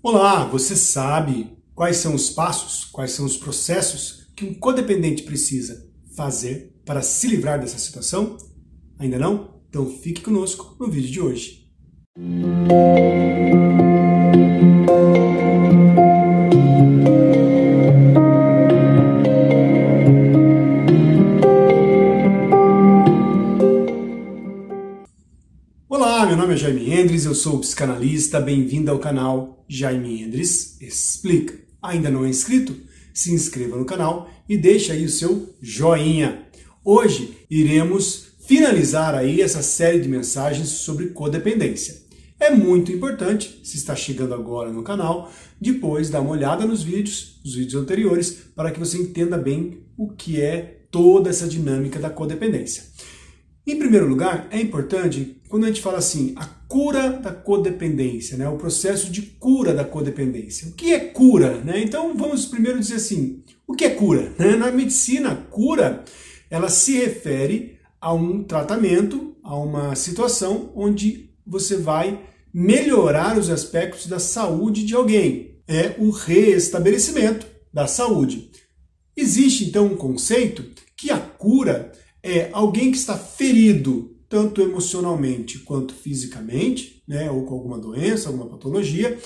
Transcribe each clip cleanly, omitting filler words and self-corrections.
Olá, você sabe quais são os passos, quais são os processos que um codependente precisa fazer para se livrar dessa situação? Ainda não? Então fique conosco no vídeo de hoje. Olá, meu nome é Jaime Endres, eu sou psicanalista, bem-vindo ao canal Jaime Endres Explica. Ainda não é inscrito? Se inscreva no canal e deixe aí o seu joinha. Hoje iremos finalizar aí essa série de mensagens sobre codependência. É muito importante, se está chegando agora no canal, depois dar uma olhada nos vídeos anteriores, para que você entenda bem o que é toda essa dinâmica da codependência. Em primeiro lugar, é importante, quando a gente fala assim, a cura da codependência, né? O processo de cura da codependência. O que é cura? Né? Então, vamos primeiro dizer assim, o que é cura? Na medicina, cura, ela se refere a um tratamento, a uma situação onde você vai melhorar os aspectos da saúde de alguém. É o reestabelecimento da saúde. Existe, então, um conceito que a cura é alguém que está ferido, tanto emocionalmente quanto fisicamente, né, ou com alguma doença, alguma patologia,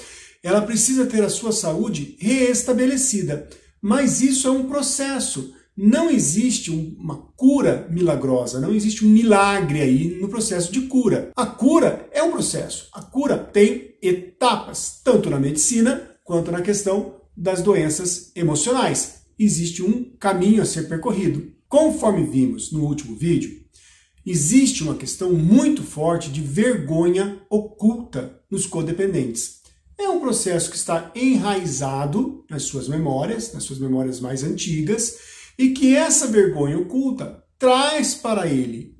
ela precisa ter a sua saúde reestabelecida. Mas isso é um processo. Não existe uma cura milagrosa, não existe um milagre aí no processo de cura. A cura é um processo. A cura tem etapas, tanto na medicina quanto na questão das doenças emocionais. Existe um caminho a ser percorrido. Conforme vimos no último vídeo, existe uma questão muito forte de vergonha oculta nos codependentes. É um processo que está enraizado nas suas memórias mais antigas, e que essa vergonha oculta traz para ele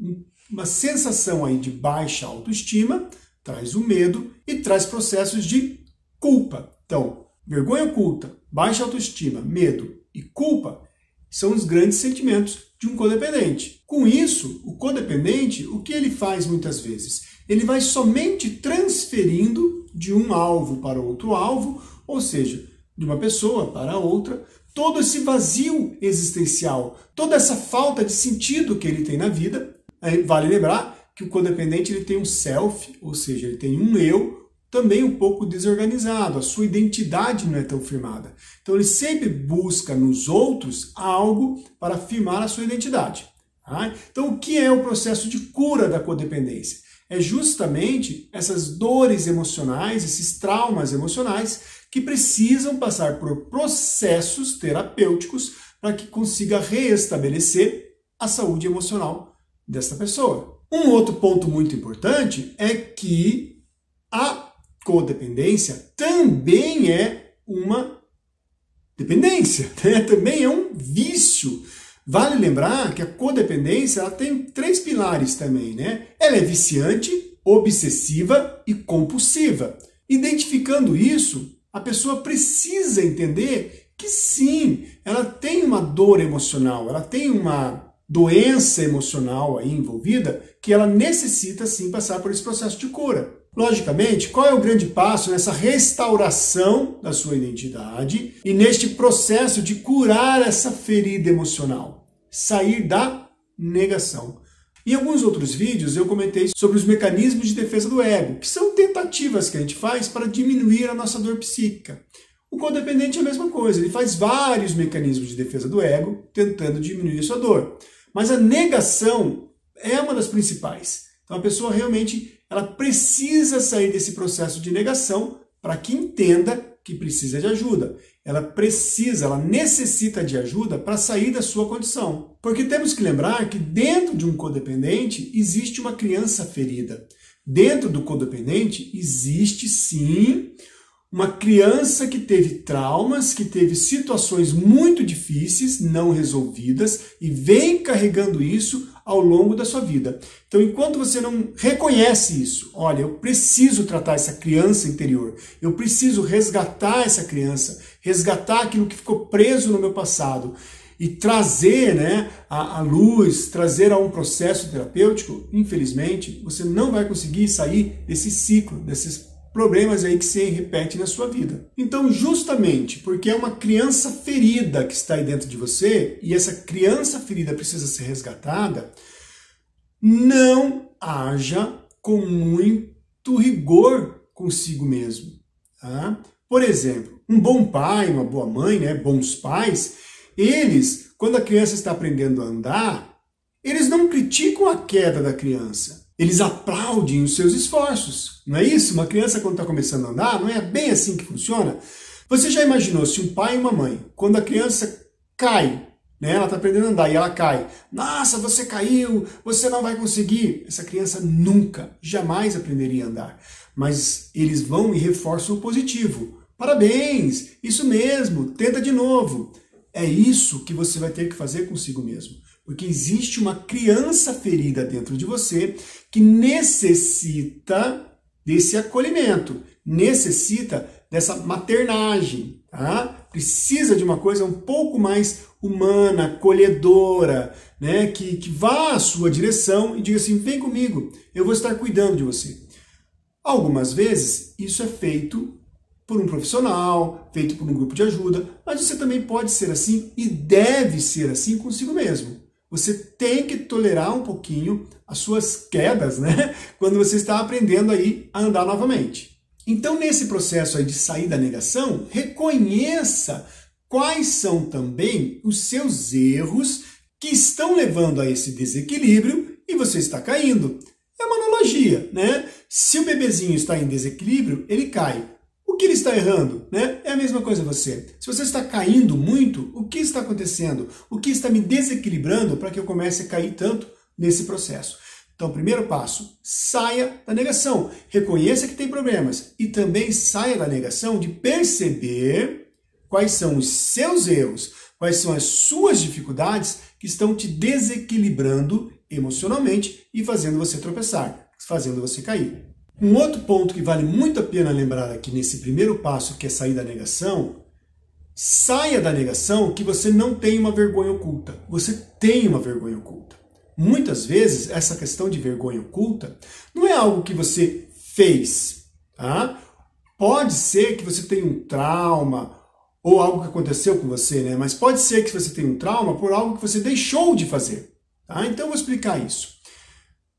uma sensação aí de baixa autoestima, traz o medo e traz processos de culpa. Então, vergonha oculta, baixa autoestima, medo e culpa são os grandes sentimentos de um codependente. Com isso, o codependente, o que ele faz muitas vezes? Ele vai somente transferindo de um alvo para outro alvo, ou seja, de uma pessoa para outra, todo esse vazio existencial, toda essa falta de sentido que ele tem na vida. Aí vale lembrar que o codependente ele tem um self, ou seja, ele tem um eu, também um pouco desorganizado, a sua identidade não é tão firmada. Então ele sempre busca nos outros algo para firmar a sua identidade. Tá? Então o que é o processo de cura da codependência? É justamente essas dores emocionais, esses traumas emocionais que precisam passar por processos terapêuticos para que consiga reestabelecer a saúde emocional desta pessoa. Um outro ponto muito importante é que a codependência também é uma dependência, né? Também é um vício. Vale lembrar que a codependência ela tem 3 pilares também, né? Ela é viciante, obsessiva e compulsiva. Identificando isso, a pessoa precisa entender que sim, ela tem uma dor emocional, ela tem uma doença emocional aí envolvida que ela necessita sim passar por esse processo de cura. Logicamente, qual é o grande passo nessa restauração da sua identidade e neste processo de curar essa ferida emocional? Sair da negação. Em alguns outros vídeos eu comentei sobre os mecanismos de defesa do ego, que são tentativas que a gente faz para diminuir a nossa dor psíquica. O codependente é a mesma coisa, ele faz vários mecanismos de defesa do ego tentando diminuir a sua dor. Mas a negação é uma das principais. Então a pessoa realmente ela precisa sair desse processo de negação para que entenda que precisa de ajuda. Ela necessita de ajuda para sair da sua condição. Porque temos que lembrar que dentro de um codependente existe uma criança ferida. Dentro do codependente existe sim uma criança que teve traumas, que teve situações muito difíceis, não resolvidas, e vem carregando isso ao longo da sua vida. Então, enquanto você não reconhece isso, olha, eu preciso tratar essa criança interior, eu preciso resgatar essa criança, resgatar aquilo que ficou preso no meu passado, e trazer, né, a luz, trazer a um processo terapêutico, infelizmente, você não vai conseguir sair desse ciclo, problemas aí que se repetem na sua vida. Então, justamente porque é uma criança ferida que está aí dentro de você, e essa criança ferida precisa ser resgatada, não haja com muito rigor consigo mesmo. Tá? Por exemplo, um bom pai, uma boa mãe, né, bons pais, eles, quando a criança está aprendendo a andar, eles não criticam a queda da criança. Eles aplaudem os seus esforços. Não é isso? Uma criança, quando está começando a andar, não é bem assim que funciona? Você já imaginou se um pai e uma mãe, quando a criança cai, né, ela está aprendendo a andar e ela cai, nossa, você caiu, você não vai conseguir. Essa criança nunca, jamais aprenderia a andar. Mas eles vão e reforçam o positivo. Parabéns, isso mesmo, tenta de novo. É isso que você vai ter que fazer consigo mesmo. Porque existe uma criança ferida dentro de você que necessita desse acolhimento, necessita dessa maternagem, tá? Precisa de uma coisa um pouco mais humana, acolhedora, né? Que vá à sua direção e diga assim, vem comigo, eu vou estar cuidando de você. Algumas vezes isso é feito por um profissional, feito por um grupo de ajuda, mas você também pode ser assim e deve ser assim consigo mesmo. Você tem que tolerar um pouquinho as suas quedas, né? Quando você está aprendendo aí a andar novamente. Então, nesse processo aí de sair da negação, reconheça quais são também os seus erros que estão levando a esse desequilíbrio e você está caindo. É uma analogia, né? Se o bebezinho está em desequilíbrio, ele cai. O que ele está errando, né? É a mesma coisa você. Se você está caindo muito, o que está acontecendo? O que está me desequilibrando para que eu comece a cair tanto nesse processo? Então, primeiro passo, saia da negação. Reconheça que tem problemas e também saia da negação de perceber quais são os seus erros, quais são as suas dificuldades que estão te desequilibrando emocionalmente e fazendo você tropeçar, fazendo você cair. Um outro ponto que vale muito a pena lembrar aqui nesse primeiro passo, que é sair da negação, saia da negação que você não tem uma vergonha oculta. Você tem uma vergonha oculta. Muitas vezes, essa questão de vergonha oculta não é algo que você fez. Tá? Pode ser que você tenha um trauma ou algo que aconteceu com você, né? Mas pode ser que você tenha um trauma por algo que você deixou de fazer. Tá? Então, eu vou explicar isso.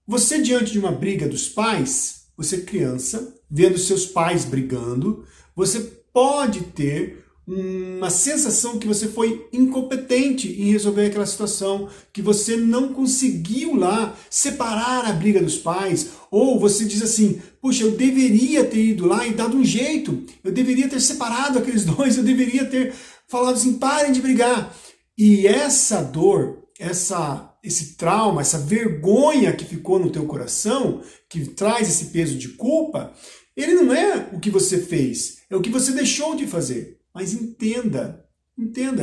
Você, diante de uma briga dos pais, você criança, vendo seus pais brigando, você pode ter uma sensação que você foi incompetente em resolver aquela situação, que você não conseguiu lá separar a briga dos pais, ou você diz assim, puxa, eu deveria ter ido lá e dado um jeito, eu deveria ter separado aqueles dois, eu deveria ter falado assim, parem de brigar. E essa dor, esse trauma, essa vergonha que ficou no teu coração, que traz esse peso de culpa, ele não é o que você fez, é o que você deixou de fazer. Mas entenda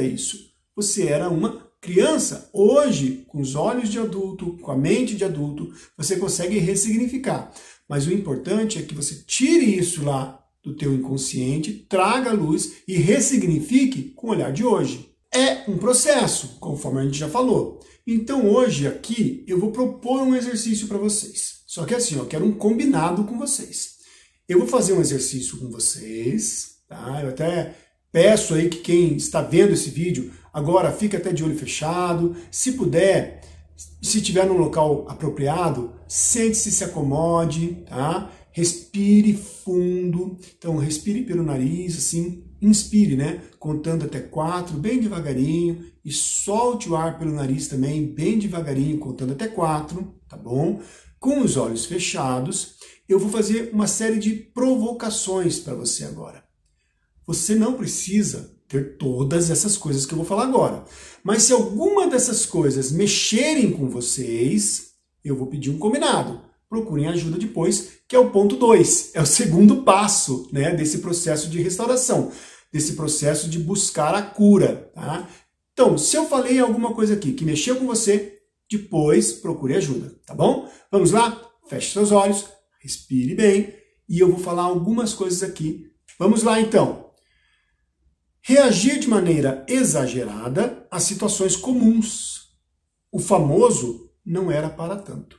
isso. Você era uma criança. Hoje, com os olhos de adulto, com a mente de adulto, você consegue ressignificar. Mas o importante é que você tire isso lá do teu inconsciente, traga a luz e ressignifique com o olhar de hoje. É um processo, conforme a gente já falou. Então hoje aqui eu vou propor um exercício para vocês. Só que assim, eu quero um combinado com vocês. Eu vou fazer um exercício com vocês, tá? Eu até peço aí que quem está vendo esse vídeo agora fique até de olho fechado. Se puder, se estiver num local apropriado, sente-se, se acomode, tá? Respire fundo. Então respire pelo nariz, assim, inspire, né? Contando até 4, bem devagarinho, e solte o ar pelo nariz também, bem devagarinho, contando até 4, tá bom? Com os olhos fechados, eu vou fazer uma série de provocações para você agora. Você não precisa ter todas essas coisas que eu vou falar agora. Mas se alguma dessas coisas mexerem com vocês, eu vou pedir um combinado. Procurem ajuda depois, que é o ponto 2. É o segundo passo, né, desse processo de restauração, desse processo de buscar a cura. Tá? Então, se eu falei alguma coisa aqui que mexeu com você, depois procure ajuda, tá bom? Vamos lá? Feche seus olhos, respire bem e eu vou falar algumas coisas aqui. Vamos lá, então. Reagir de maneira exagerada a situações comuns. O famoso não era para tanto.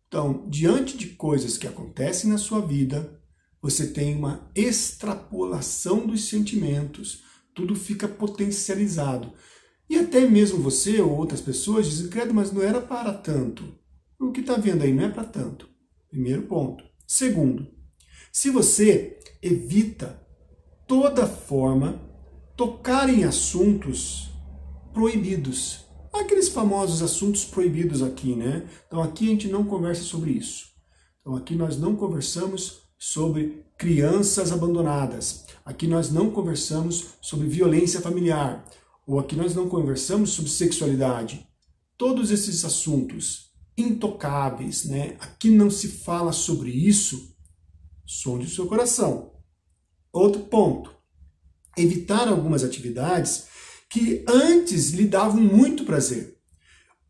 Então, diante de coisas que acontecem na sua vida, você tem uma extrapolação dos sentimentos, tudo fica potencializado. E até mesmo você ou outras pessoas dizem, credo, mas não era para tanto. O que está vendo aí não é para tanto. Primeiro ponto. Segundo, se você evita toda forma tocar em assuntos proibidos, aqueles famosos assuntos proibidos aqui, né? Então aqui a gente não conversa sobre isso. Então aqui nós não conversamos sobre crianças abandonadas. Aqui nós não conversamos sobre violência familiar. Ou aqui nós não conversamos sobre sexualidade. Todos esses assuntos intocáveis, né? Aqui não se fala sobre isso. Sonde o seu coração. Outro ponto. Evitar algumas atividades que antes lhe davam muito prazer.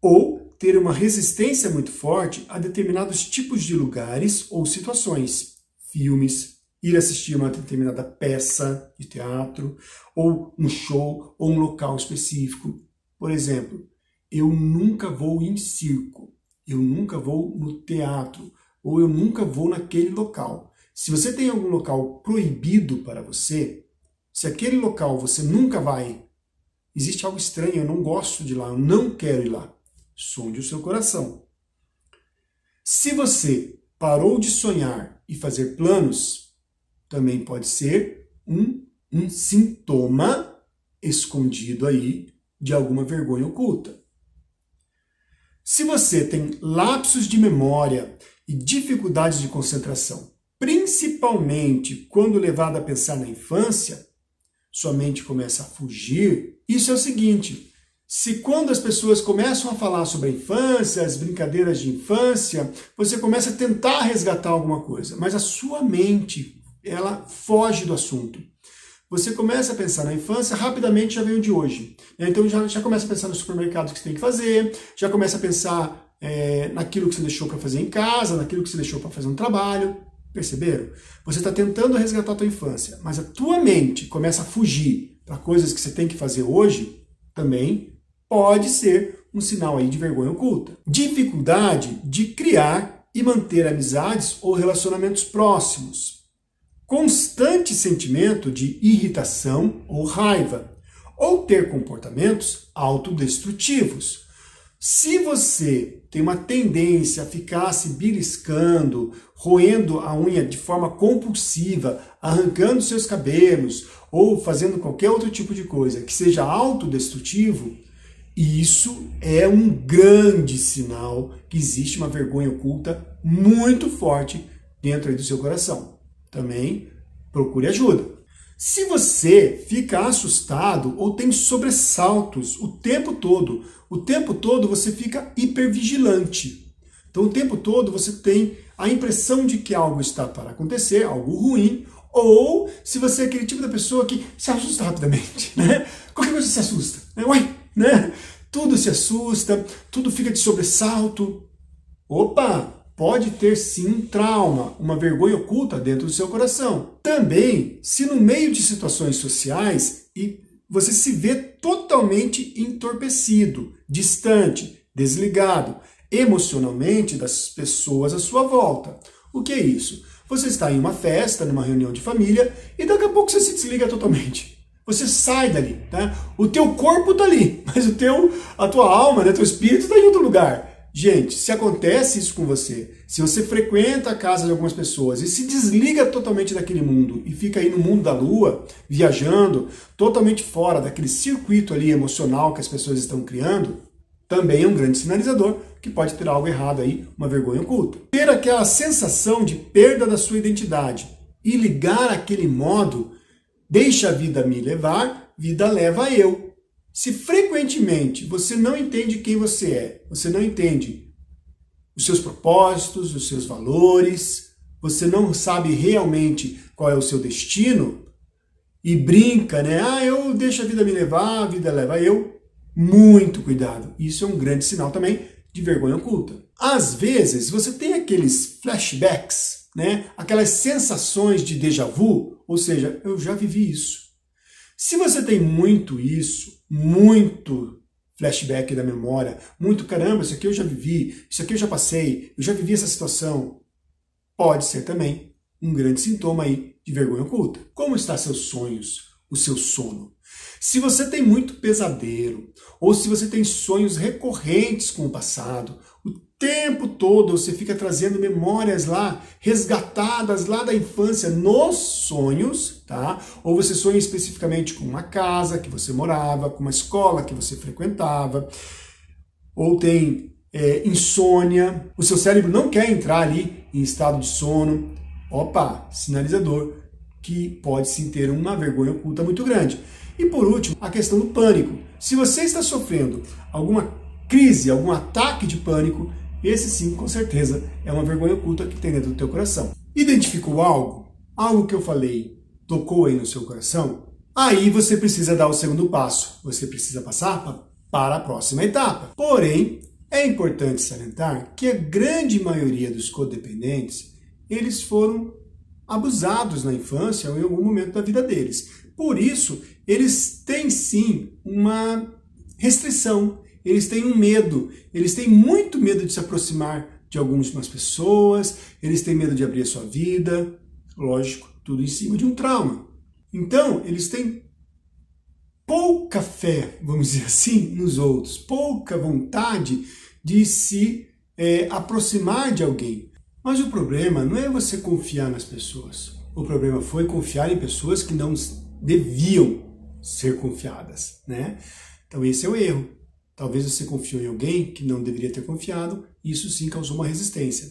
Ou ter uma resistência muito forte a determinados tipos de lugares ou situações. Filmes, ir assistir uma determinada peça de teatro, ou um show, ou um local específico. Por exemplo, eu nunca vou em circo, eu nunca vou no teatro, ou eu nunca vou naquele local. Se você tem algum local proibido para você, se aquele local você nunca vai, existe algo estranho, eu não gosto de ir lá, eu não quero ir lá. Sonde o seu coração. Se você parou de sonhar e fazer planos, também pode ser um sintoma escondido aí de alguma vergonha oculta. Se você tem lapsos de memória e dificuldades de concentração, principalmente quando levado a pensar na infância, sua mente começa a fugir. Isso é o seguinte, se quando as pessoas começam a falar sobre a infância, as brincadeiras de infância, você começa a tentar resgatar alguma coisa, mas a sua mente, ela foge do assunto. Você começa a pensar na infância, rapidamente já vem o de hoje. Então já começa a pensar no supermercado que você tem que fazer, já começa a pensar naquilo que você deixou para fazer em casa, naquilo que você deixou para fazer um trabalho. Perceberam? Você está tentando resgatar a tua infância, mas a tua mente começa a fugir para coisas que você tem que fazer hoje, também pode ser um sinal aí de vergonha oculta. Dificuldade de criar e manter amizades ou relacionamentos próximos. Constante sentimento de irritação ou raiva. Ou ter comportamentos autodestrutivos. Se você tem uma tendência a ficar se beliscando, roendo a unha de forma compulsiva, arrancando seus cabelos ou fazendo qualquer outro tipo de coisa que seja autodestrutivo, isso é um grande sinal que existe uma vergonha oculta muito forte dentro aí do seu coração. Também procure ajuda. Se você fica assustado ou tem sobressaltos o tempo todo você fica hipervigilante. Então o tempo todo você tem a impressão de que algo está para acontecer, algo ruim, ou se você é aquele tipo de pessoa que se assusta rapidamente, né? Qualquer coisa se assusta, né? Tudo se assusta, tudo fica de sobressalto. Opa! Pode ter sim um trauma, uma vergonha oculta dentro do seu coração. Também, se no meio de situações sociais e você se vê totalmente entorpecido, distante, desligado, emocionalmente das pessoas à sua volta. O que é isso? Você está em uma festa, numa reunião de família e daqui a pouco você se desliga totalmente. Você sai dali, tá? O teu corpo está ali, mas a tua alma, né, teu espírito está em outro lugar. Gente, se acontece isso com você, se você frequenta a casa de algumas pessoas e se desliga totalmente daquele mundo e fica aí no mundo da lua, viajando, totalmente fora daquele circuito ali emocional que as pessoas estão criando, também é um grande sinalizador que pode ter algo errado aí, uma vergonha oculta. Ter aquela sensação de perda da sua identidade e ligar aquele modo, deixa a vida me levar, vida leva eu. Se frequentemente você não entende quem você é, você não entende os seus propósitos, os seus valores, você não sabe realmente qual é o seu destino e brinca, né? Eu deixo a vida me levar, a vida leva eu. Muito cuidado. Isso é um grande sinal também de vergonha oculta. Às vezes você tem aqueles flashbacks, né? Aquelas sensações de déjà vu, ou seja, eu já vivi isso. Se você tem muito isso, muito flashback da memória, muito caramba, isso aqui eu já vivi, isso aqui eu já passei, eu já vivi essa situação, pode ser também um grande sintoma aí de vergonha oculta. Como estão seus sonhos, o seu sono? Se você tem muito pesadelo, ou se você tem sonhos recorrentes com o passado, o tempo todo você fica trazendo memórias lá, resgatadas lá da infância nos sonhos, tá? Ou você sonha especificamente com uma casa que você morava, com uma escola que você frequentava, ou tem insônia, o seu cérebro não quer entrar ali em estado de sono. Opa, sinalizador que pode sim ter uma vergonha oculta muito grande. E por último, a questão do pânico. Se você está sofrendo alguma crise, algum ataque de pânico, esse sim, com certeza, é uma vergonha oculta que tem dentro do teu coração. Identificou algo? Algo que eu falei tocou aí no seu coração? Aí você precisa dar o segundo passo. Você precisa passar para a próxima etapa. Porém, é importante salientar que a grande maioria dos codependentes, eles foram abusados na infância ou em algum momento da vida deles. Por isso, eles têm sim uma restrição, eles têm um medo, eles têm muito medo de se aproximar de algumas pessoas, eles têm medo de abrir a sua vida, lógico, tudo em cima de um trauma. Então, eles têm pouca fé, vamos dizer assim, nos outros, pouca vontade de se aproximar de alguém. Mas o problema não é você confiar nas pessoas. O problema foi confiar em pessoas que não deviam ser confiadas, né? Então esse é o erro. Talvez você confiou em alguém que não deveria ter confiado, e isso sim causou uma resistência.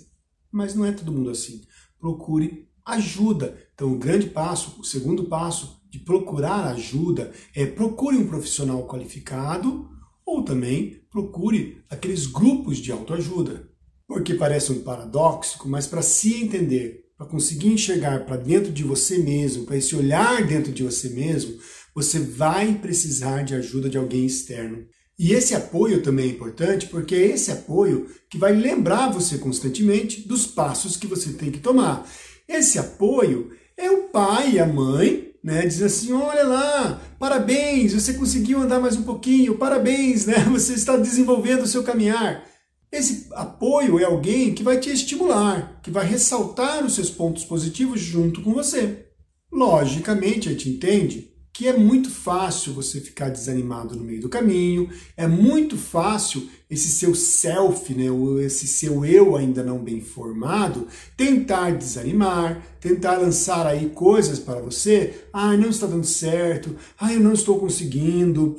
Mas não é todo mundo assim. Procure ajuda. Então o grande passo, o segundo passo de procurar ajuda é procure um profissional qualificado ou também procure aqueles grupos de autoajuda. Porque parece um paradoxo, mas para se entender, para conseguir enxergar para dentro de você mesmo, para esse olhar dentro de você mesmo, você vai precisar de ajuda de alguém externo. E esse apoio também é importante, porque é esse apoio que vai lembrar você constantemente dos passos que você tem que tomar. Esse apoio é o pai e a mãe, né, diz assim, olha lá, parabéns, você conseguiu andar mais um pouquinho, parabéns, né, você está desenvolvendo o seu caminhar. Esse apoio é alguém que vai te estimular, que vai ressaltar os seus pontos positivos junto com você. Logicamente, a gente entende que é muito fácil você ficar desanimado no meio do caminho, é muito fácil esse seu self, né, esse seu eu ainda não bem formado, tentar desanimar, tentar lançar aí coisas para você, não está dando certo, eu não estou conseguindo.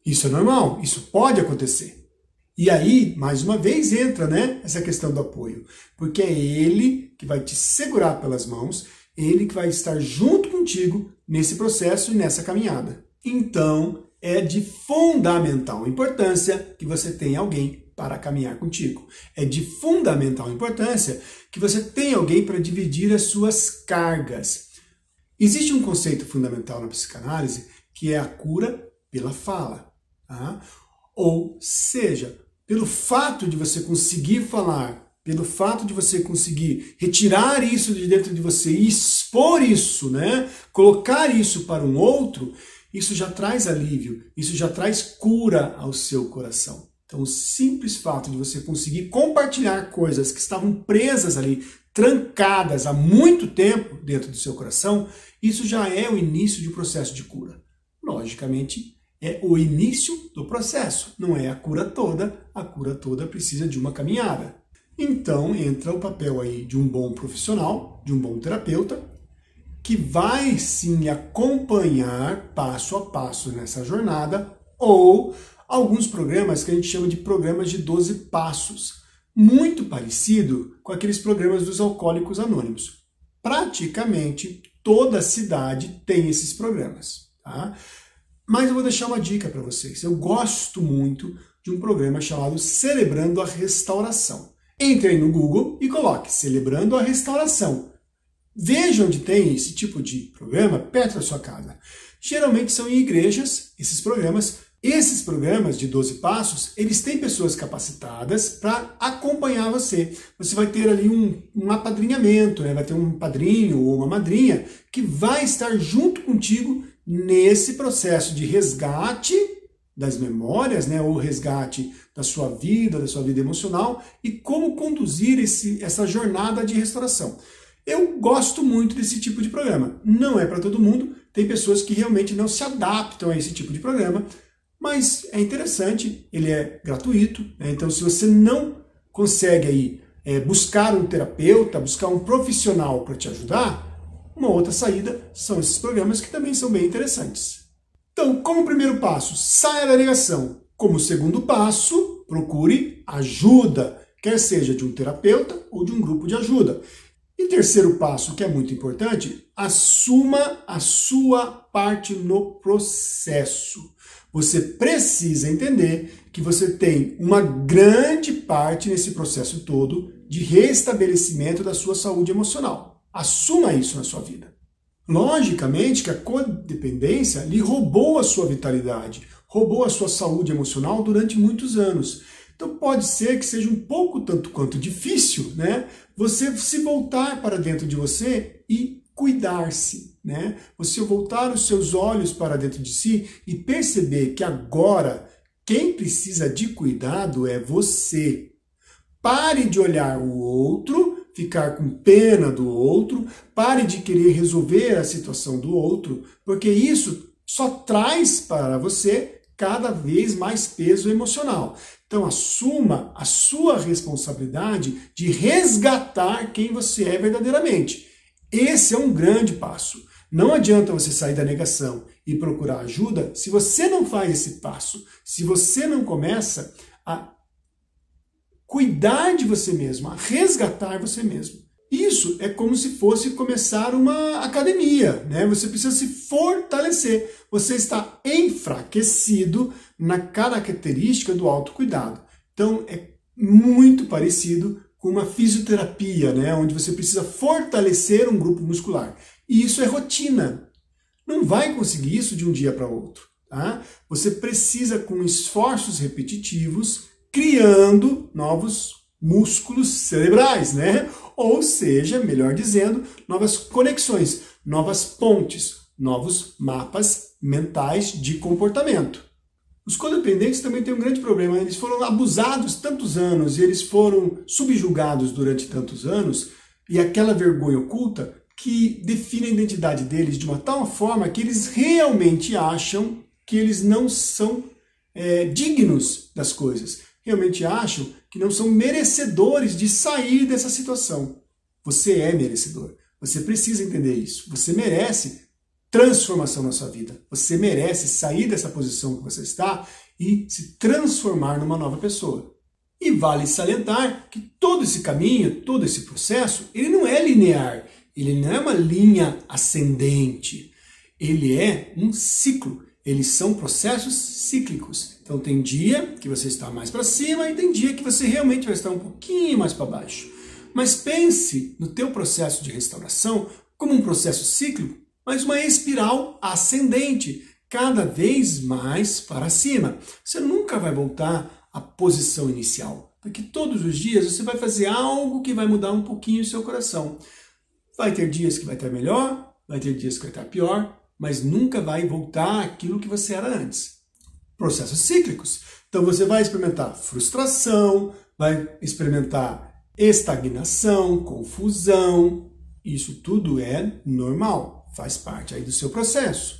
Isso é normal, isso pode acontecer. E aí, mais uma vez, entra, né, essa questão do apoio, porque é ele que vai te segurar pelas mãos, ele que vai estar junto contigo nesse processo e nessa caminhada. Então, é de fundamental importância que você tenha alguém para caminhar contigo. É de fundamental importância que você tenha alguém para dividir as suas cargas. Existe um conceito fundamental na psicanálise que é a cura pela fala. Tá? Ou seja, pelo fato de você conseguir falar, pelo fato de você conseguir retirar isso de dentro de você e expor isso, né? Colocar isso para um outro, isso já traz alívio, isso já traz cura ao seu coração. Então, o simples fato de você conseguir compartilhar coisas que estavam presas ali, trancadas há muito tempo dentro do seu coração, isso já é o início de um processo de cura. Logicamente, é o início do processo, não é a cura toda precisa de uma caminhada. Então entra o papel aí de um bom profissional, de um bom terapeuta, que vai sim acompanhar passo a passo nessa jornada, ou alguns programas que a gente chama de programas de 12 passos, muito parecido com aqueles programas dos alcoólicos anônimos. Praticamente toda cidade tem esses programas, tá? Mas eu vou deixar uma dica para vocês. Eu gosto muito de um programa chamado Celebrando a Restauração. Entre aí no Google e coloque Celebrando a Restauração. Veja onde tem esse tipo de programa perto da sua casa. Geralmente são em igrejas, esses programas. Esses programas de 12 passos, eles têm pessoas capacitadas para acompanhar você. Você vai ter ali um apadrinhamento, né? Vai ter um padrinho ou uma madrinha que vai estar junto contigo nesse processo de resgate das memórias, né, ou resgate da sua vida emocional e como conduzir essa jornada de restauração. Eu gosto muito desse tipo de programa. Não é para todo mundo, tem pessoas que realmente não se adaptam a esse tipo de programa, mas é interessante, ele é gratuito, né? Então se você não consegue aí buscar um terapeuta, buscar um profissional para te ajudar, uma outra saída são esses programas que também são bem interessantes. Então, como primeiro passo, saia da negação. Como segundo passo, procure ajuda, quer seja de um terapeuta ou de um grupo de ajuda. E terceiro passo, que é muito importante, assuma a sua parte no processo. Você precisa entender que você tem uma grande parte nesse processo todo de restabelecimento da sua saúde emocional. Assuma isso na sua vida. Logicamente que a codependência lhe roubou a sua vitalidade, roubou a sua saúde emocional durante muitos anos. Então pode ser que seja um pouco tanto quanto difícil, né? Você se voltar para dentro de você e cuidar-se, né? Você voltar os seus olhos para dentro de si e perceber que agora quem precisa de cuidado é você. Pare de olhar o outro, ficar com pena do outro, pare de querer resolver a situação do outro, porque isso só traz para você cada vez mais peso emocional. Então assuma a sua responsabilidade de resgatar quem você é verdadeiramente. Esse é um grande passo. Não adianta você sair da negação e procurar ajuda se você não faz esse passo, se você não começa a cuidar de você mesmo, a resgatar você mesmo. Isso é como se fosse começar uma academia, né? Você precisa se fortalecer. Você está enfraquecido na característica do autocuidado. Então é muito parecido com uma fisioterapia, né? Onde você precisa fortalecer um grupo muscular. E isso é rotina. Não vai conseguir isso de um dia para outro, tá? Você precisa, com esforços repetitivos, criando novos músculos cerebrais, né? Ou seja, melhor dizendo, novas conexões, novas pontes, novos mapas mentais de comportamento. Os codependentes também têm um grande problema, eles foram abusados tantos anos e eles foram subjugados durante tantos anos, e aquela vergonha oculta que define a identidade deles de uma tal forma que eles realmente acham que eles não são dignos das coisas. Realmente acham que não são merecedores de sair dessa situação. Você é merecedor. Você precisa entender isso. Você merece transformação na sua vida. Você merece sair dessa posição que você está e se transformar numa nova pessoa. E vale salientar que todo esse caminho, todo esse processo, ele não é linear. Ele não é uma linha ascendente. Ele é um ciclo. Eles são processos cíclicos. Então tem dia que você está mais para cima e tem dia que você realmente vai estar um pouquinho mais para baixo. Mas pense no teu processo de restauração como um processo cíclico, mas uma espiral ascendente, cada vez mais para cima. Você nunca vai voltar à posição inicial, porque todos os dias você vai fazer algo que vai mudar um pouquinho o seu coração. Vai ter dias que vai estar melhor, vai ter dias que vai estar pior, mas nunca vai voltar àquilo que você era antes. Processos cíclicos. Então você vai experimentar frustração, vai experimentar estagnação, confusão. Isso tudo é normal, faz parte aí do seu processo.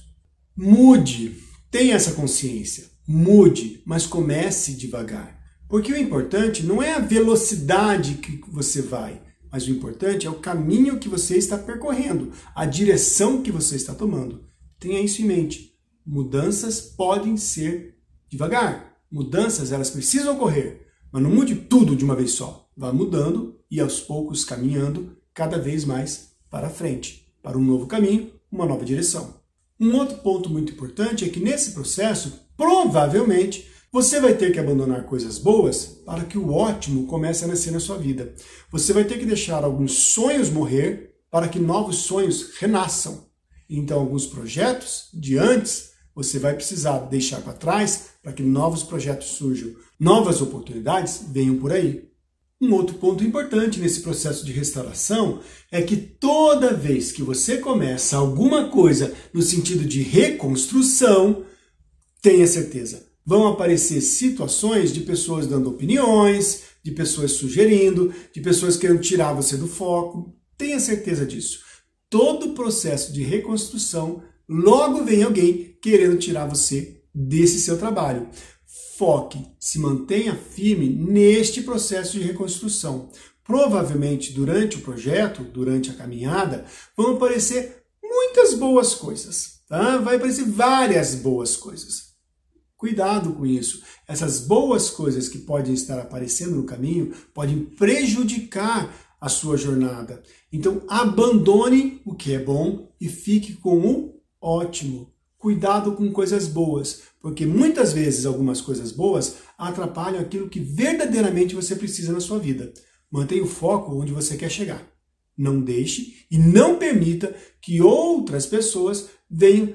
Mude, tenha essa consciência, mude, mas comece devagar. Porque o importante não é a velocidade que você vai, mas o importante é o caminho que você está percorrendo, a direção que você está tomando. Tenha isso em mente. Mudanças podem ser devagar. Mudanças, elas precisam ocorrer. Mas não mude tudo de uma vez só. Vá mudando e aos poucos caminhando cada vez mais para frente. Para um novo caminho, uma nova direção. Um outro ponto muito importante é que nesse processo, provavelmente, você vai ter que abandonar coisas boas para que o ótimo comece a nascer na sua vida. Você vai ter que deixar alguns sonhos morrer para que novos sonhos renasçam. Então, alguns projetos de antes, você vai precisar deixar para trás para que novos projetos surjam. Novas oportunidades venham por aí. Um outro ponto importante nesse processo de restauração é que toda vez que você começa alguma coisa no sentido de reconstrução, tenha certeza, vão aparecer situações de pessoas dando opiniões, de pessoas sugerindo, de pessoas querendo tirar você do foco. Tenha certeza disso. Todo processo de reconstrução, logo vem alguém querendo tirar você desse seu trabalho. Foque, se mantenha firme neste processo de reconstrução. Provavelmente, durante o projeto, durante a caminhada, vão aparecer muitas boas coisas, tá? Vai aparecer várias boas coisas. Cuidado com isso. Essas boas coisas que podem estar aparecendo no caminho podem prejudicar a sua jornada. Então, abandone o que é bom e fique com o ótimo. Cuidado com coisas boas, porque muitas vezes algumas coisas boas atrapalham aquilo que verdadeiramente você precisa na sua vida. Mantenha o foco onde você quer chegar. Não deixe e não permita que outras pessoas venham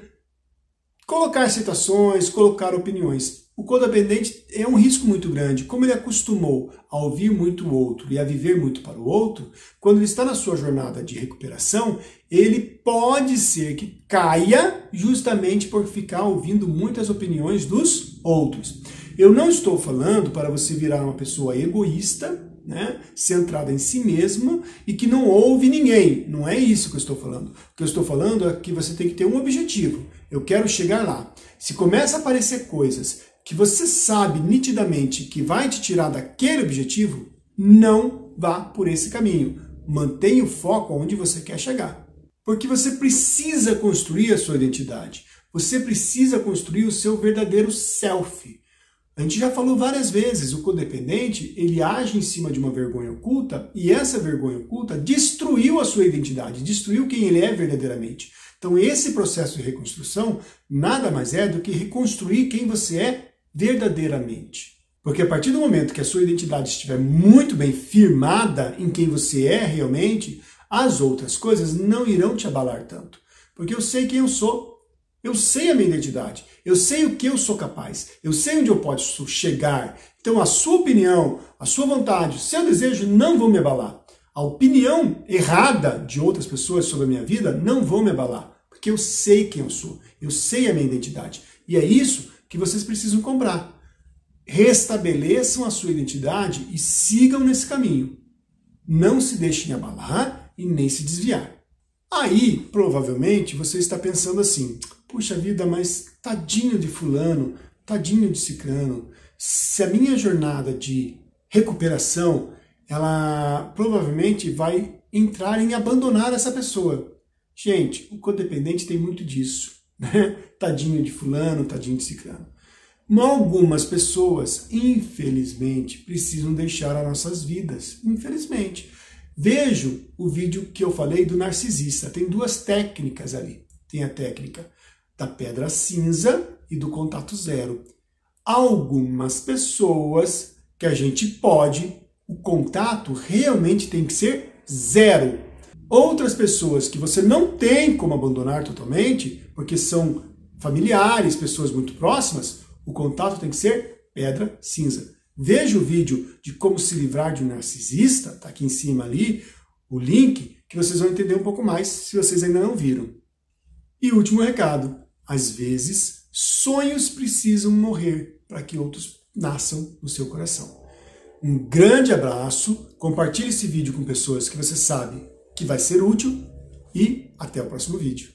colocar citações, colocar opiniões. O codependente é um risco muito grande. Como ele acostumou a ouvir muito o outro e a viver muito para o outro, quando ele está na sua jornada de recuperação, ele pode ser que caia justamente por ficar ouvindo muitas opiniões dos outros. Eu não estou falando para você virar uma pessoa egoísta, né, centrada em si mesma e que não ouve ninguém. Não é isso que eu estou falando. O que eu estou falando é que você tem que ter um objetivo. Eu quero chegar lá. Se começa a aparecer coisas que você sabe nitidamente que vai te tirar daquele objetivo, não vá por esse caminho. Mantenha o foco onde você quer chegar. Porque você precisa construir a sua identidade. Você precisa construir o seu verdadeiro self. A gente já falou várias vezes, o codependente, ele age em cima de uma vergonha oculta e essa vergonha oculta destruiu a sua identidade, destruiu quem ele é verdadeiramente. Então esse processo de reconstrução nada mais é do que reconstruir quem você é verdadeiramente. Porque a partir do momento que a sua identidade estiver muito bem firmada em quem você é realmente, as outras coisas não irão te abalar tanto. Porque eu sei quem eu sou. Eu sei a minha identidade, eu sei o que eu sou capaz, eu sei onde eu posso chegar. Então a sua opinião, a sua vontade, o seu desejo não vão me abalar. A opinião errada de outras pessoas sobre a minha vida não vão me abalar, porque eu sei quem eu sou, eu sei a minha identidade. E é isso que vocês precisam comprar. Restabeleçam a sua identidade e sigam nesse caminho. Não se deixem abalar e nem se desviar. Aí, provavelmente, você está pensando assim: puxa vida, mas tadinho de fulano, tadinho de ciclano. Se a minha jornada de recuperação, ela provavelmente vai entrar em abandonar essa pessoa. Gente, o codependente tem muito disso, né? Tadinho de fulano, tadinho de ciclano. Algumas pessoas, infelizmente, precisam deixar as nossas vidas, infelizmente. Vejo o vídeo que eu falei do narcisista. Tem duas técnicas ali. Tem a técnica da pedra cinza e do contato zero. Algumas pessoas que a gente pode, o contato realmente tem que ser zero. Outras pessoas que você não tem como abandonar totalmente, porque são familiares, pessoas muito próximas, o contato tem que ser pedra cinza. Veja o vídeo de como se livrar de um narcisista, tá aqui em cima ali, o link, que vocês vão entender um pouco mais se vocês ainda não viram. E último recado, às vezes sonhos precisam morrer para que outros nasçam no seu coração. Um grande abraço, compartilhe esse vídeo com pessoas que você sabe que vai ser útil e até o próximo vídeo.